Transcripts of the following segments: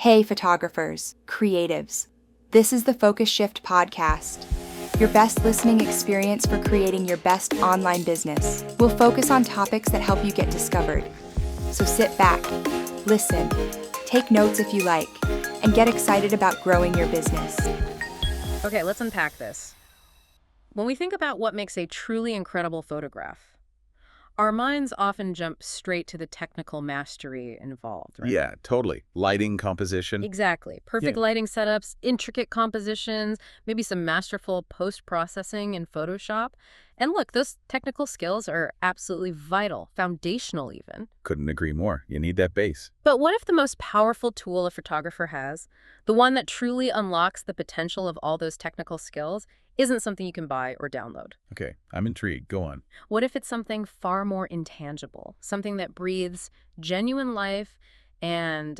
Hey photographers, creatives. This is the Focus Shift podcast, your best listening experience for creating your best online business. We'll focus on topics that help you get discovered. So sit back, listen, take notes if you like, and get excited about growing your business. Okay, let's unpack this. When we think about what makes a truly incredible photograph, our minds often jump straight to the technical mastery involved, right? Yeah, totally. Lighting, composition. Exactly. Perfect lighting setups, intricate compositions, maybe some masterful post-processing in Photoshop. And look, those technical skills are absolutely vital, foundational even. Couldn't agree more. You need that base. But what if the most powerful tool a photographer has, the one that truly unlocks the potential of all those technical skills, isn't something you can buy or download? Okay, I'm intrigued. Go on. What if it's something far more intangible, something that breathes genuine life and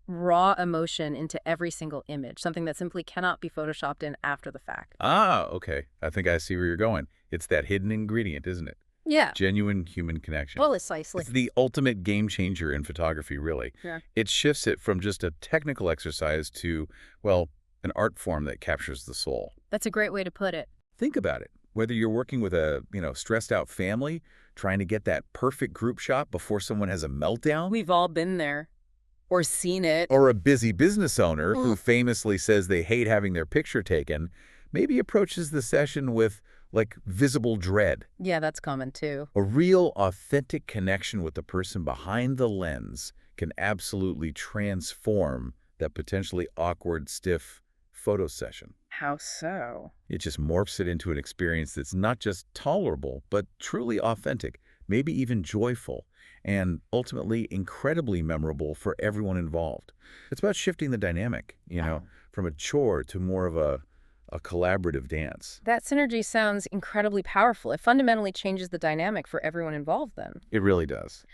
raw emotion into every single image, something that simply cannot be photoshopped in after the fact? Okay. I think I see where you're going. It's that hidden ingredient, isn't it? Yeah. Genuine human connection. Well, precisely. It's the ultimate game changer in photography, really. Yeah. It shifts it from just a technical exercise to, well, an art form that captures the soul. That's a great way to put it. Think about it. Whether you're working with a, stressed out family, trying to get that perfect group shot before someone has a meltdown, We've all been there or seen it. or a busy business owner who famously says they hate having their picture taken, maybe approaches the session with, visible dread. Yeah, that's common too. A real, authentic connection with the person behind the lens can absolutely transform that potentially awkward, stiff photo session. How so? It just morphs it into an experience that's not just tolerable, but truly authentic, maybe even joyful, and ultimately incredibly memorable for everyone involved. It's about shifting the dynamic, from a chore to more of a collaborative dance. That synergy sounds incredibly powerful. It fundamentally changes the dynamic for everyone involved then. It really does.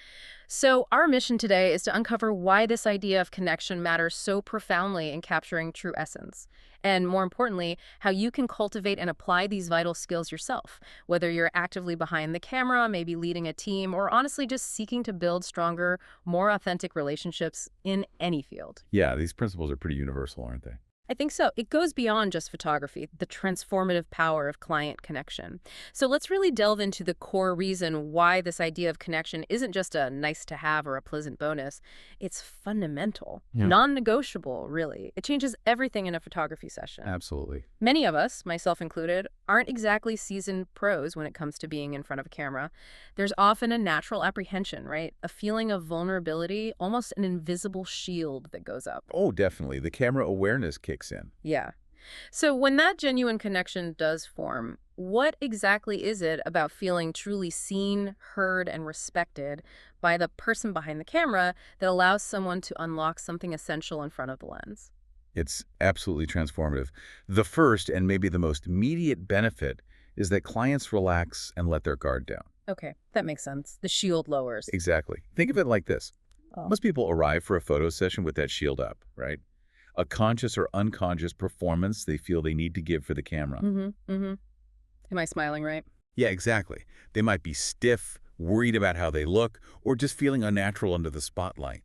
So our mission today is to uncover why this idea of connection matters so profoundly in capturing true essence. And more importantly, how you can cultivate and apply these vital skills yourself, whether you're actively behind the camera, maybe leading a team, or honestly just seeking to build stronger, more authentic relationships in any field. Yeah, these principles are pretty universal, aren't they? I think so. It goes beyond just photography, the transformative power of client connection. So let's really delve into the core reason why this idea of connection isn't just a nice to have or a pleasant bonus. It's fundamental, non-negotiable, really. It changes everything in a photography session. Absolutely. Many of us, myself included, aren't exactly seasoned pros when it comes to being in front of a camera. There's often a natural apprehension, right? A feeling of vulnerability, almost an invisible shield that goes up. Oh, definitely. The camera awareness kicks in. Yeah. So when that genuine connection does form, what exactly is it about feeling truly seen, heard, and respected by the person behind the camera that allows someone to unlock something essential in front of the lens? It's absolutely transformative. The first and maybe the most immediate benefit is that clients relax and let their guard down. Okay, that makes sense. The shield lowers. Exactly. Think of it like this. Most people arrive for a photo session with that shield up, right? A conscious or unconscious performance they feel they need to give for the camera. Am I smiling right? Yeah, exactly. They might be stiff, worried about how they look, or just feeling unnatural under the spotlight.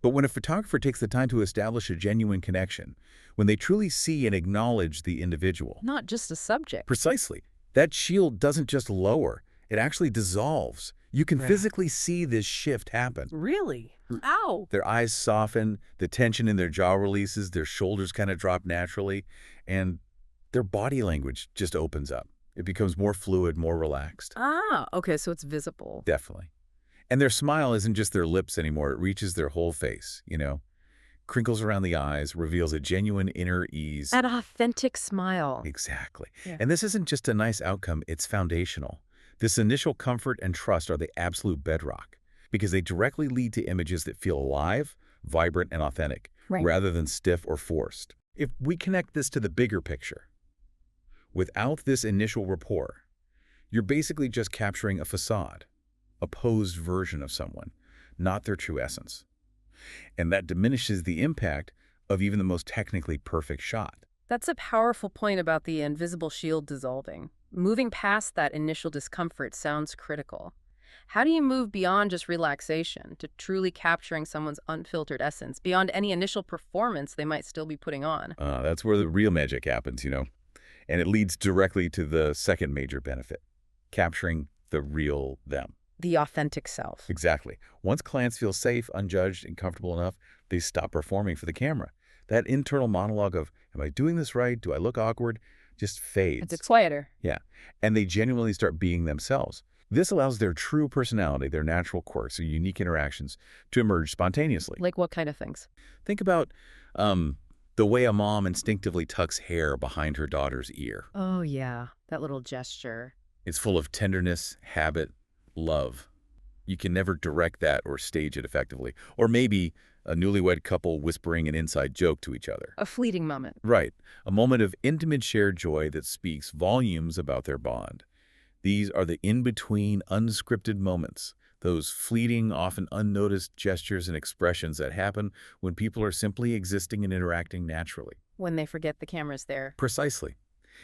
But when a photographer takes the time to establish a genuine connection, when they truly see and acknowledge the individual. Not just a subject. Precisely. That shield doesn't just lower, it actually dissolves. You can physically see this shift happen. Really? Ow! Their eyes soften, the tension in their jaw releases, their shoulders kind of drop naturally, and their body language just opens up. It becomes more fluid, more relaxed. Ah, okay, so it's visible. Definitely. And their smile isn't just their lips anymore, it reaches their whole face, Crinkles around the eyes, reveals a genuine inner ease. An authentic smile. Exactly. Yeah. And this isn't just a nice outcome, it's foundational. This initial comfort and trust are the absolute bedrock because they directly lead to images that feel alive, vibrant, and authentic, rather than stiff or forced. If we connect this to the bigger picture, without this initial rapport, you're basically just capturing a facade, a posed version of someone, not their true essence. And that diminishes the impact of even the most technically perfect shot. That's a powerful point about the invisible shield dissolving. Moving past that initial discomfort sounds critical. How do you move beyond just relaxation to truly capturing someone's unfiltered essence, beyond any initial performance they might still be putting on? That's where the real magic happens, and it leads directly to the second major benefit, capturing the real them. The authentic self. Exactly. Once clients feel safe, unjudged, and comfortable enough, they stop performing for the camera. That internal monologue of, am I doing this right? Do I look awkward? Just fades. It's quieter. Yeah. And they genuinely start being themselves. This allows their true personality, their natural quirks, or unique interactions to emerge spontaneously. Like what kind of things? Think about the way a mom instinctively tucks hair behind her daughter's ear. Oh, yeah. That little gesture. It's full of tenderness, habit, love. You can never direct that or stage it effectively. Or maybe a newlywed couple whispering an inside joke to each other. A fleeting moment. Right. A moment of intimate shared joy that speaks volumes about their bond. These are the in-between, unscripted moments, those fleeting, often unnoticed gestures and expressions that happen when people are simply existing and interacting naturally. When they forget the camera's there. Precisely.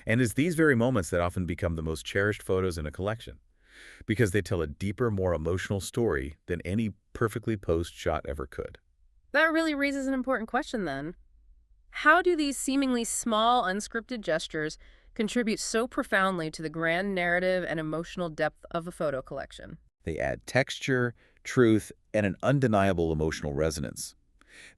And it's these very moments that often become the most cherished photos in a collection, because they tell a deeper, more emotional story than any perfectly posed shot ever could. That really raises an important question then. How do these seemingly small, unscripted gestures contribute so profoundly to the grand narrative and emotional depth of a photo collection? They add texture, truth, and an undeniable emotional resonance.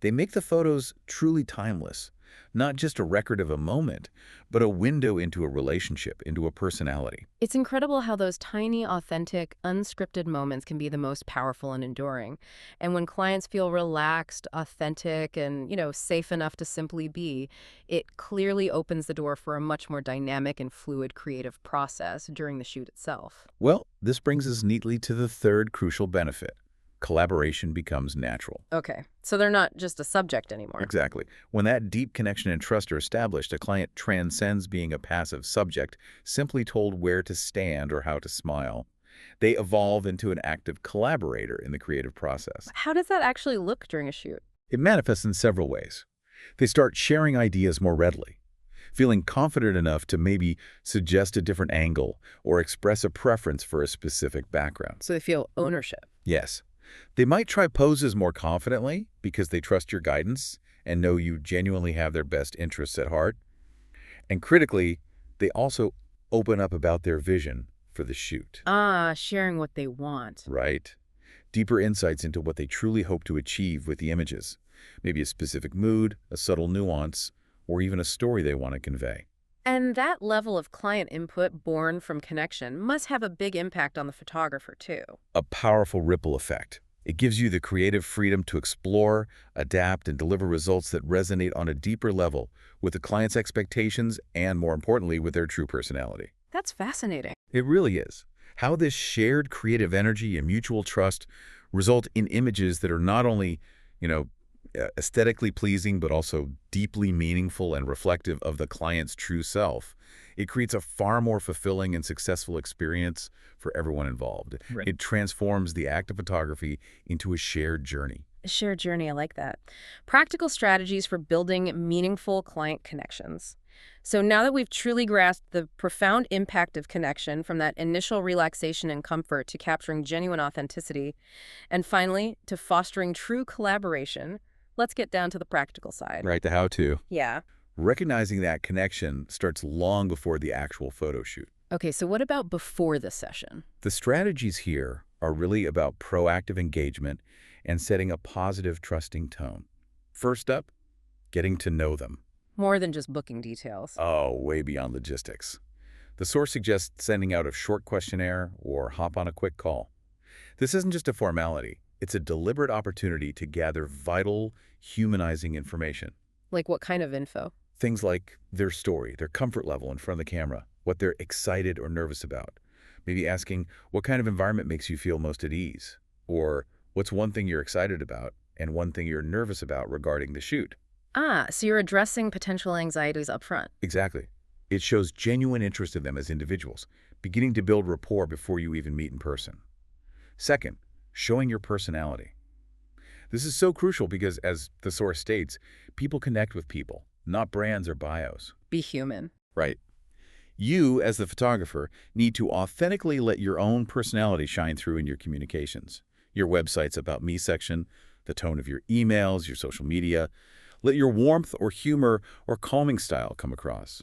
They make the photos truly timeless, not just a record of a moment, but a window into a relationship, into a personality. It's incredible how those tiny, authentic, unscripted moments can be the most powerful and enduring. And when clients feel relaxed, authentic, and, safe enough to simply be, it clearly opens the door for a much more dynamic and fluid creative process during the shoot itself. Well, this brings us neatly to the third crucial benefit. Collaboration becomes natural. Okay, so they're not just a subject anymore. Exactly. When that deep connection and trust are established, a client transcends being a passive subject, simply told where to stand or how to smile. They evolve into an active collaborator in the creative process. How does that actually look during a shoot? It manifests in several ways. They start sharing ideas more readily, feeling confident enough to maybe suggest a different angle or express a preference for a specific background. So they feel ownership. Yes. They might try poses more confidently because they trust your guidance and know you genuinely have their best interests at heart. And critically, they also open up about their vision for the shoot. Sharing what they want. Right. Deeper insights into what they truly hope to achieve with the images. Maybe a specific mood, a subtle nuance, or even a story they want to convey. And that level of client input born from connection must have a big impact on the photographer, too. A powerful ripple effect. It gives you the creative freedom to explore, adapt, and deliver results that resonate on a deeper level with the client's expectations and, more importantly, with their true personality. That's fascinating. It really is. How this shared creative energy and mutual trust result in images that are not only, aesthetically pleasing, but also deeply meaningful and reflective of the client's true self. It creates a far more fulfilling and successful experience for everyone involved. Right. It transforms the act of photography into a shared journey. A shared journey, I like that. Practical strategies for building meaningful client connections. So now that we've truly grasped the profound impact of connection, from that initial relaxation and comfort to capturing genuine authenticity, and finally to fostering true collaboration, let's get down to the practical side. Right, the how-to. Yeah. Recognizing that connection starts long before the actual photo shoot. Okay, so what about before the session? The strategies here are really about proactive engagement and setting a positive, trusting tone. First up, getting to know them. More than just booking details. Oh, way beyond logistics. The source suggests sending out a short questionnaire or hop on a quick call. This isn't just a formality. It's a deliberate opportunity to gather vital, humanizing information. Like what kind of info? Things like their story, their comfort level in front of the camera, what they're excited or nervous about. Maybe asking what kind of environment makes you feel most at ease, or what's one thing you're excited about and one thing you're nervous about regarding the shoot. So you're addressing potential anxieties up front. Exactly. It shows genuine interest in them as individuals, beginning to build rapport before you even meet in person. Second, showing your personality. This is so crucial because, as the source states, people connect with people, not brands or bios. Be human. Right. You, as the photographer, need to authentically let your own personality shine through in your communications. Your website's About Me section, the tone of your emails, your social media. Let your warmth or humor or calming style come across.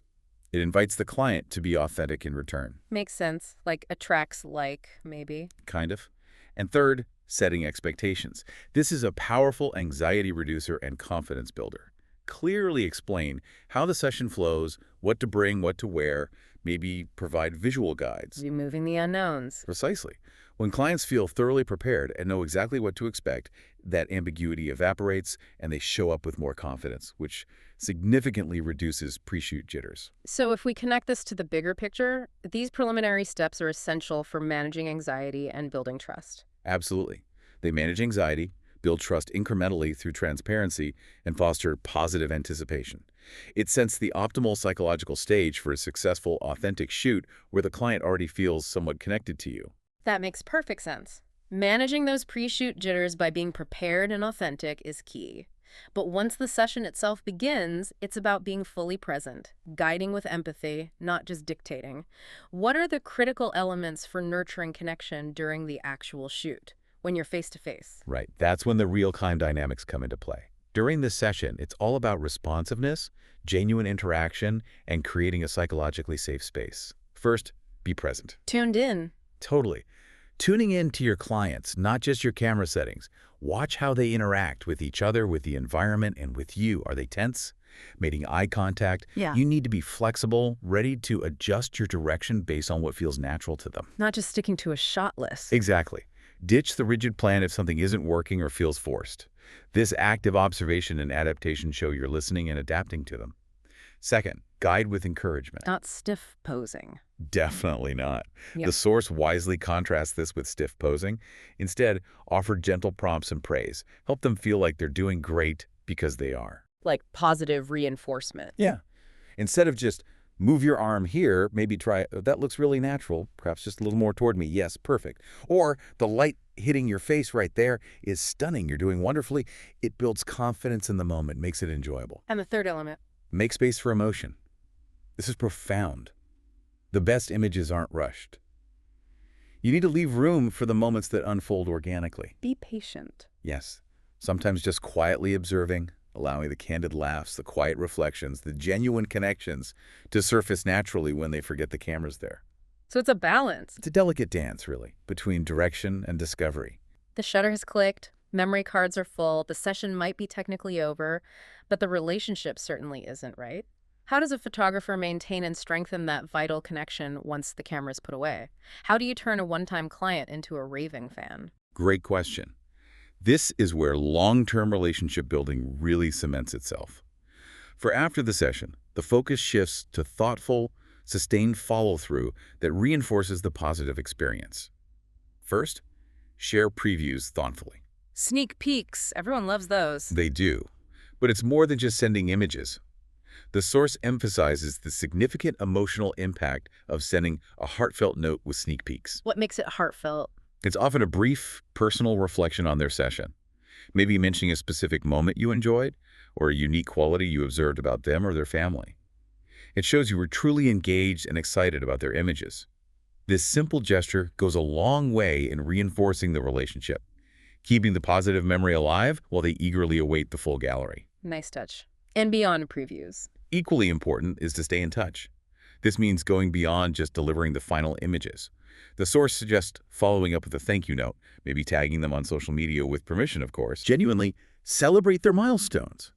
It invites the client to be authentic in return. Makes sense. Like attracts like, maybe. Kind of. And third, setting expectations. This is a powerful anxiety reducer and confidence builder. Clearly explain how the session flows, what to bring, what to wear, maybe provide visual guides. Removing the unknowns. Precisely. When clients feel thoroughly prepared and know exactly what to expect, that ambiguity evaporates and they show up with more confidence, which significantly reduces pre-shoot jitters. So if we connect this to the bigger picture, these preliminary steps are essential for managing anxiety and building trust. Absolutely. They manage anxiety, build trust incrementally through transparency, and foster positive anticipation. It sets the optimal psychological stage for a successful, authentic shoot where the client already feels somewhat connected to you. That makes perfect sense. Managing those pre-shoot jitters by being prepared and authentic is key. But once the session itself begins, it's about being fully present, guiding with empathy, not just dictating. What are the critical elements for nurturing connection during the actual shoot, when you're face-to-face? Right. That's when the real-time dynamics come into play. During this session, it's all about responsiveness, genuine interaction, and creating a psychologically safe space. First, be present. Tuned in. Totally. Tuning in to your clients, not just your camera settings. Watch how they interact with each other, with the environment, and with you. Are they tense? Making eye contact? Yeah. You need to be flexible, ready to adjust your direction based on what feels natural to them. Not just sticking to a shot list. Exactly. Ditch the rigid plan if something isn't working or feels forced. This active observation and adaptation show you're listening and adapting to them. Second, guide with encouragement. Not stiff posing. Definitely not. Yeah. The source wisely contrasts this with stiff posing. Instead, offer gentle prompts and praise. Help them feel like they're doing great because they are. Like positive reinforcement. Yeah. Instead of just move your arm here, maybe try, that looks really natural, perhaps just a little more toward me. Yes, perfect. Or the light hitting your face right there is stunning. You're doing wonderfully. It builds confidence in the moment, makes it enjoyable. And the third element. Make space for emotion. This is profound. The best images aren't rushed. You need to leave room for the moments that unfold organically. Be patient. Yes, sometimes just quietly observing, allowing the candid laughs, the quiet reflections, the genuine connections to surface naturally when they forget the camera's there. So it's a balance. It's a delicate dance, really, between direction and discovery. The shutter has clicked, memory cards are full, the session might be technically over, but the relationship certainly isn't, right? How does a photographer maintain and strengthen that vital connection once the camera's put away? How do you turn a one-time client into a raving fan? Great question. This is where long-term relationship building really cements itself. For after the session, the focus shifts to thoughtful, sustained follow-through that reinforces the positive experience. First, share previews thoughtfully. Sneak peeks. Everyone loves those. They do. But it's more than just sending images. The source emphasizes the significant emotional impact of sending a heartfelt note with sneak peeks. What makes it heartfelt? It's often a brief, personal reflection on their session. Maybe mentioning a specific moment you enjoyed or a unique quality you observed about them or their family. It shows you were truly engaged and excited about their images. This simple gesture goes a long way in reinforcing the relationship, keeping the positive memory alive while they eagerly await the full gallery. Nice touch. And beyond previews. Equally important is to stay in touch. This means going beyond just delivering the final images. The source suggests following up with a thank you note, maybe tagging them on social media with permission, of course. Genuinely celebrate their milestones.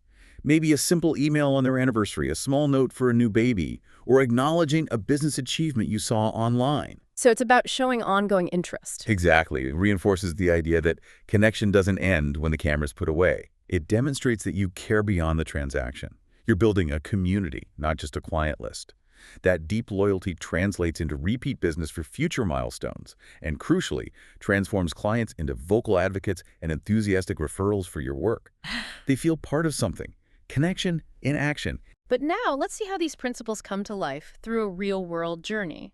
Maybe a simple email on their anniversary, a small note for a new baby, or acknowledging a business achievement you saw online. So it's about showing ongoing interest. Exactly. It reinforces the idea that connection doesn't end when the camera's put away. It demonstrates that you care beyond the transaction. You're building a community, not just a client list. That deep loyalty translates into repeat business for future milestones and, crucially, transforms clients into vocal advocates and enthusiastic referrals for your work. They feel part of something. Connection in action. But now, let's see how these principles come to life through a real-world journey.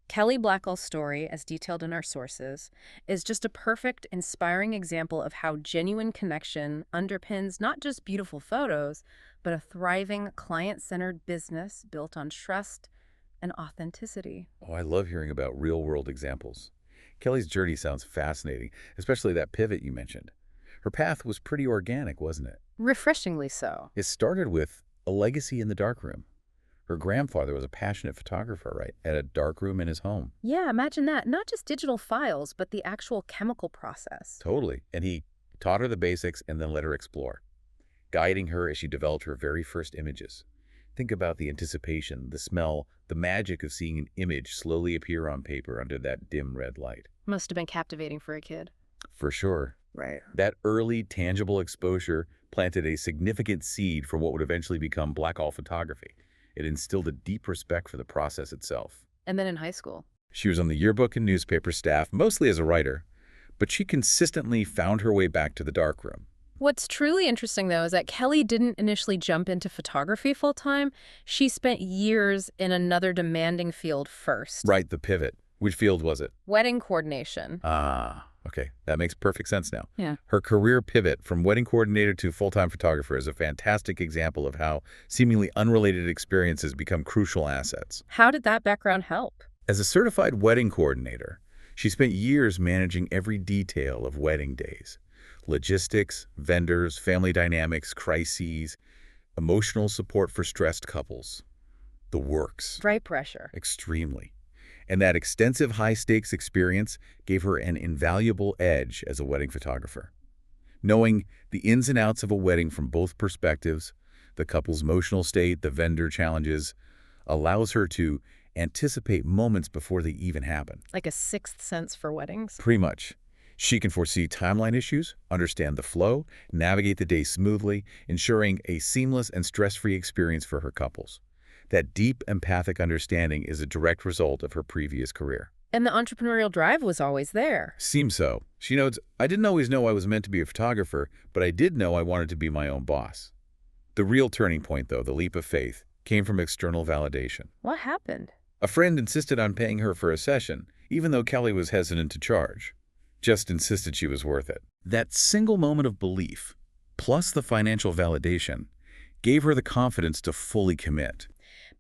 Kelly Blackwell's story, as detailed in our sources, is just a perfect, inspiring example of how genuine connection underpins not just beautiful photos, but a thriving, client-centered business built on trust and authenticity. Oh, I love hearing about real-world examples. Kelly's journey sounds fascinating, especially that pivot you mentioned. Her path was pretty organic, wasn't it? Refreshingly so. It started with a legacy in the darkroom. Her grandfather was a passionate photographer, right? At a darkroom in his home. Yeah, imagine that. Not just digital files, but the actual chemical process. Totally. And he taught her the basics and then let her explore, guiding her as she developed her very first images. Think about the anticipation, the smell, the magic of seeing an image slowly appear on paper under that dim red light. Must have been captivating for a kid. For sure. Right. That early, tangible exposure planted a significant seed for what would eventually become black-hole photography. It instilled a deep respect for the process itself. And then in high school. She was on the yearbook and newspaper staff, mostly as a writer, but she consistently found her way back to the darkroom. What's truly interesting, though, is that Kelly didn't initially jump into photography full-time. She spent years in another demanding field first. Right, the pivot. Which field was it? Wedding coordination. Ah, okay. That makes perfect sense now. Yeah. Her career pivot from wedding coordinator to full-time photographer is a fantastic example of how seemingly unrelated experiences become crucial assets. How did that background help? As a certified wedding coordinator, she spent years managing every detail of wedding days. Logistics, vendors, family dynamics, crises, emotional support for stressed couples. The works. Right pressure. Extremely. And that extensive high-stakes experience gave her an invaluable edge as a wedding photographer. Knowing the ins and outs of a wedding from both perspectives, the couple's emotional state, the vendor challenges, allows her to anticipate moments before they even happen. Like a sixth sense for weddings? Pretty much. She can foresee timeline issues, understand the flow, navigate the day smoothly, ensuring a seamless and stress-free experience for her couples. That deep empathic understanding is a direct result of her previous career. And the entrepreneurial drive was always there. Seems so. She notes, I didn't always know I was meant to be a photographer, but I did know I wanted to be my own boss. The real turning point, though, the leap of faith, came from external validation. What happened? A friend insisted on paying her for a session, even though Kelly was hesitant to charge. Just insisted she was worth it. That single moment of belief, plus the financial validation, gave her the confidence to fully commit.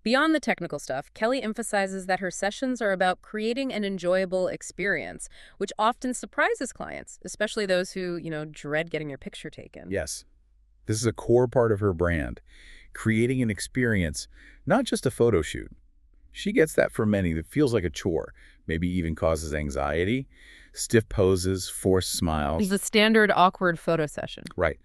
Beyond the technical stuff, Kelly emphasizes that her sessions are about creating an enjoyable experience, which often surprises clients, especially those who, dread getting their picture taken. Yes. This is a core part of her brand, creating an experience, not just a photo shoot. She gets that for many that feels like a chore, maybe even causes anxiety, stiff poses, forced smiles. It's the standard awkward photo session. Right.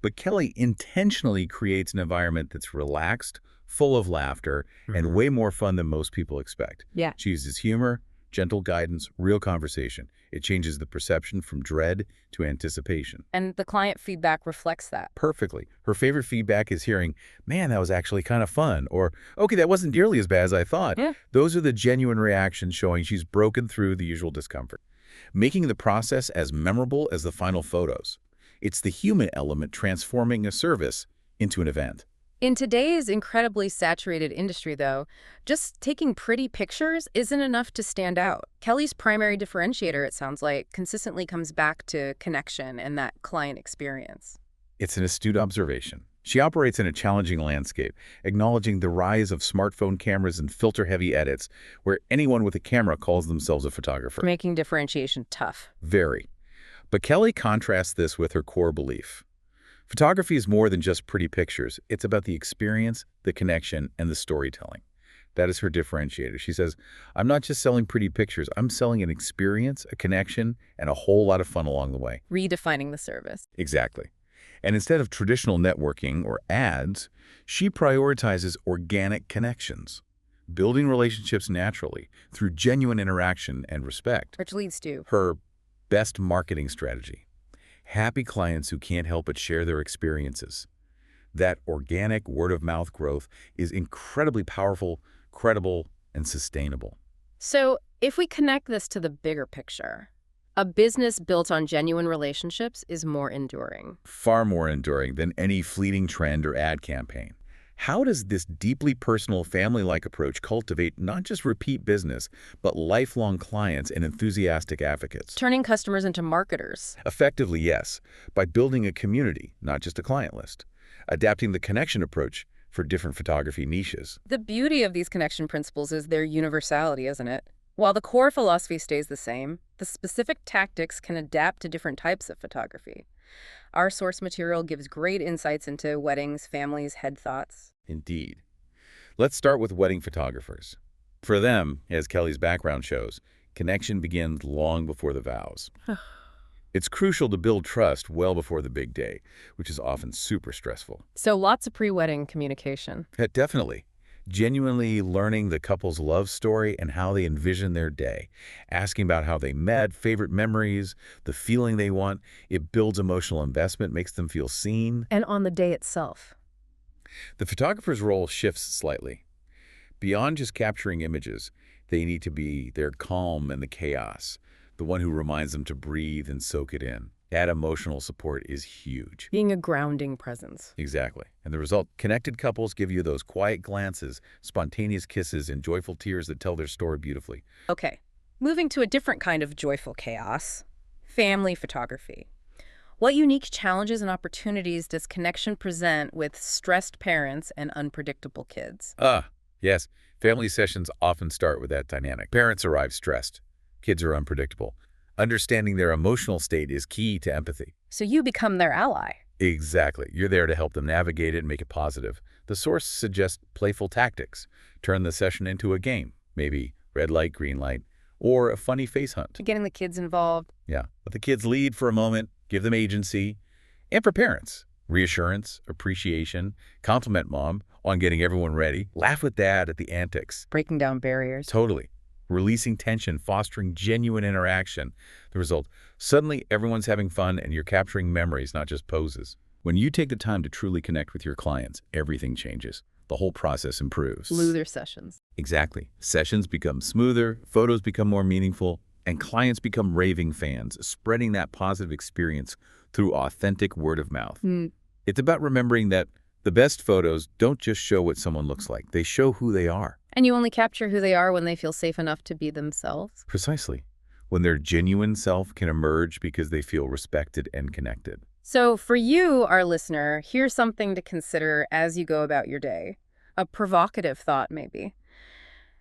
But Kelly intentionally creates an environment that's relaxed, full of laughter, and way more fun than most people expect. Yeah. She uses humor, gentle guidance, real conversation. It changes the perception from dread to anticipation. And the client feedback reflects that. Perfectly. Her favorite feedback is hearing, man, that was actually kind of fun, or, okay, that wasn't nearly as bad as I thought. Yeah. Those are the genuine reactions showing she's broken through the usual discomfort, making the process as memorable as the final photos. It's the human element transforming a service into an event. In today's incredibly saturated industry, though, just taking pretty pictures isn't enough to stand out. Kelly's primary differentiator, it sounds like, consistently comes back to connection and that client experience. It's an astute observation. She operates in a challenging landscape, acknowledging the rise of smartphone cameras and filter-heavy edits, where anyone with a camera calls themselves a photographer. Making differentiation tough. Very. But Kelly contrasts this with her core belief. Photography is more than just pretty pictures. It's about the experience, the connection, and the storytelling. That is her differentiator. She says, I'm not just selling pretty pictures. I'm selling an experience, a connection, and a whole lot of fun along the way. Redefining the service. Exactly. And instead of traditional networking or ads, she prioritizes organic connections, building relationships naturally through genuine interaction and respect. Which leads to her best marketing strategy. Happy clients who can't help but share their experiences. That organic word-of-mouth growth is incredibly powerful, credible, and sustainable. So if we connect this to the bigger picture, a business built on genuine relationships is more enduring. Far more enduring than any fleeting trend or ad campaign. How does this deeply personal, family-like approach cultivate not just repeat business, but lifelong clients and enthusiastic advocates? Turning customers into marketers. Effectively, yes, by building a community, not just a client list. Adapting the connection approach, for different photography niches. The beauty of these connection principles is their universality, isn't it? While the core philosophy stays the same, the specific tactics can adapt to different types of photography. Our source material gives great insights into weddings, families, head thoughts. Indeed. Let's start with wedding photographers. For them, as Kelly's background shows, connection begins long before the vows. It's crucial to build trust well before the big day, which is often super stressful. So lots of pre-wedding communication. Definitely. Genuinely learning the couple's love story and how they envision their day. Asking about how they met, favorite memories, the feeling they want. It builds emotional investment, makes them feel seen. And on the day itself. The photographer's role shifts slightly. Beyond just capturing images, they need to be their calm in the chaos, the one who reminds them to breathe and soak it in. That emotional support is huge. Being a grounding presence. Exactly. And the result, connected couples give you those quiet glances, spontaneous kisses, and joyful tears that tell their story beautifully. Okay, moving to a different kind of joyful chaos, family photography. What unique challenges and opportunities does connection present with stressed parents and unpredictable kids? Yes. Family sessions often start with that dynamic. Parents arrive stressed. Kids are unpredictable. Understanding their emotional state is key to empathy. So you become their ally. Exactly. You're there to help them navigate it and make it positive. The source suggests playful tactics. Turn the session into a game, maybe red light, green light, or a funny face hunt. Getting the kids involved. Yeah. Let the kids lead for a moment, give them agency. And for parents, reassurance, appreciation, compliment mom on getting everyone ready, laugh with dad at the antics. Breaking down barriers. Totally. Releasing tension, fostering genuine interaction. The result, suddenly everyone's having fun and you're capturing memories, not just poses. When you take the time to truly connect with your clients, everything changes. The whole process improves. Smoother sessions. Exactly. Sessions become smoother, photos become more meaningful, and clients become raving fans, spreading that positive experience through authentic word of mouth. It's about remembering that the best photos don't just show what someone looks like, they show who they are. And you only capture who they are when they feel safe enough to be themselves. Precisely. When their genuine self can emerge because they feel respected and connected. So for you, our listener, here's something to consider as you go about your day. A provocative thought, maybe.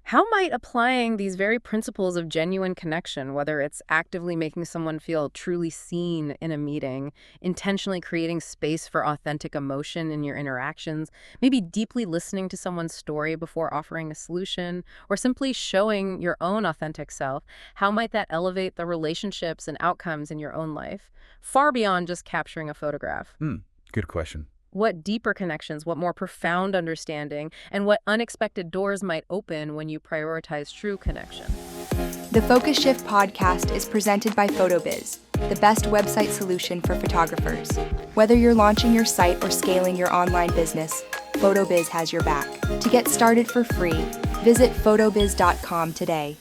How might applying these very principles of genuine connection, whether it's actively making someone feel truly seen in a meeting, intentionally creating space for authentic emotion in your interactions, maybe deeply listening to someone's story before offering a solution, or simply showing your own authentic self, how might that elevate the relationships and outcomes in your own life, far beyond just capturing a photograph? Good question. What deeper connections, what more profound understanding, and what unexpected doors might open when you prioritize true connection? The Focus Shift podcast is presented by PhotoBiz, the best website solution for photographers. Whether you're launching your site or scaling your online business, PhotoBiz has your back. To get started for free, visit photobiz.com today.